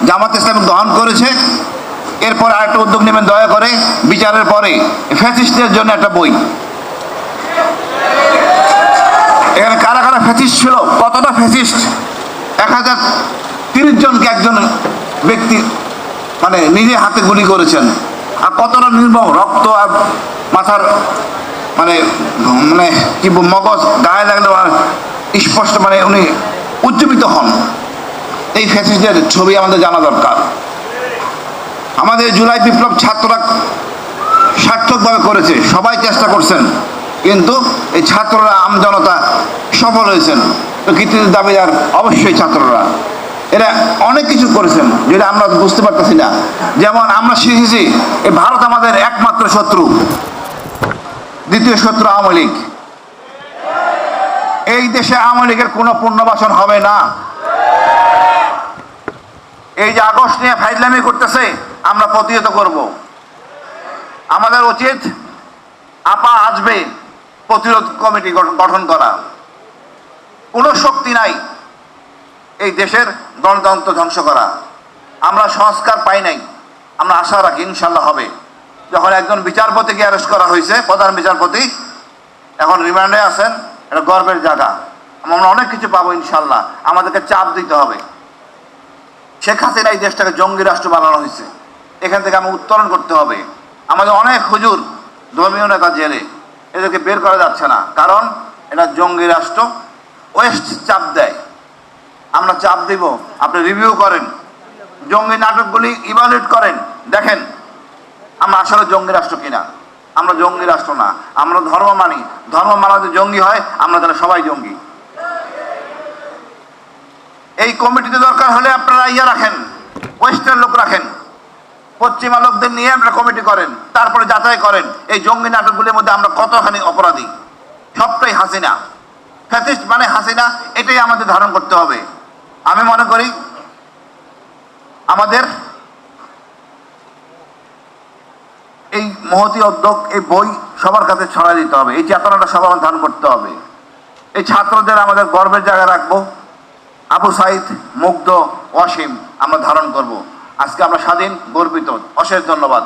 জামাত ইসলামী গ্রহণ করেছে। এরপর আরেকটা উদ্যোগ নেবেন দয়া করে, বিচারের পরে ফ্যাসিস্টদের জন্য একটা বই। এখানে কারা কারা ফ্যাসিস্ট ছিল, কতটা ফ্যাসিস্ট, 1030 জনকে একজন ব্যক্তি মানে নিজে হাতে গুলি করেছেন। আর কতটা নির্মম, রক্ত আর মাথার মানে মানে কি মগজ গায়ে লাগলে স্পষ্ট মানে উনি উজ্জীবিত হন। এই ফ্যাসিস্টদের ছবি আমাদের জানা দরকার। আমাদের জুলাই বিপ্লব ছাত্ররা সার্থকভাবে করেছে, সবাই চেষ্টা করছেন, কিন্তু এই ছাত্ররা আমজনতা সফল হয়েছেন। তো কৃতিত্বের দাবিদার অবশ্যই ছাত্ররা। এরা অনেক কিছু করেছেন যেটা আমরা বুঝতে পারতেছি না। যেমন আমরা শিখেছি এই ভারত আমাদের একমাত্র শত্রু, দ্বিতীয় শত্রু আওয়ামী লীগ। এই দেশে আওয়ামী লীগের কোনো পুনর্বাসন হবে না। এই যে আগস্ট নিয়ে ফাইজলামি করতেছে, আমরা প্রতিহত করব। আমাদের উচিত আপা আসবে প্রতিরোধ কমিটি গঠন করা। কোনো শক্তি নাই এই দেশের গণতন্ত্র ধ্বংস করা। আমরা সংস্কার পাই নাই, আমরা আশা রাখি ইনশাল্লাহ হবে। যখন একজন বিচারপতিকে অ্যারেস্ট করা হয়েছে, প্রধান বিচারপতি এখন রিমান্ডে আছেন, এটা গর্বের জায়গা। আমরা অনেক কিছু পাবো ইনশাল্লাহ। আমাদেরকে চাপ দিতে হবে। শেখ হাসিনা এই দেশটাকে জঙ্গি রাষ্ট্র বানানো হয়েছে, এখান থেকে আমরা উত্তরণ করতে হবে। আমাদের অনেক হুজুর ধর্মীয় নেতা জেলে, এদেরকে বের করা যাচ্ছে না, কারণ এটা জঙ্গি রাষ্ট্র। ওয়েস্ট চাপ দেয়, আমরা চাপ দিব। আপনি রিভিউ করেন, জঙ্গি নাটকগুলি ইভালুয়েট করেন, দেখেন আমরা আসলে জঙ্গি রাষ্ট্র কিনা। আমরা জঙ্গি রাষ্ট্র না, আমরা ধর্ম মানি। ধর্ম মানা যদি জঙ্গি হয়, আমরা তাহলে সবাই জঙ্গি। এই কমিটিতে দরকার হলে আপনারা রাখেন, ওয়েস্টের লোক রাখেন, পশ্চিমা লোকদের নিয়ে আপনারা কমিটি করেন, তারপরে যাচাই করেন এই জঙ্গি নাটকগুলির মধ্যে আমরা কতখানি অপরাধী। সবটাই হাসিনা, ফ্যাসিস্ট মানে হাসিনা, এটাই আমাদের ধারণ করতে হবে। আমি মনে করি আমাদের এই মহতী উদ্যোগ, এই বই সবার কাছে ছড়াই দিতে হবে। এই চেতনাটা সবার ধারণ করতে হবে। এই ছাত্রদের আমাদের গর্বের জায়গায় রাখবো। আবু সাইদ, মুগ্ধ, ওয়াসিম আমরা ধারণ করব। আজকে আমরা স্বাধীন, গর্বিত। অশেষ ধন্যবাদ।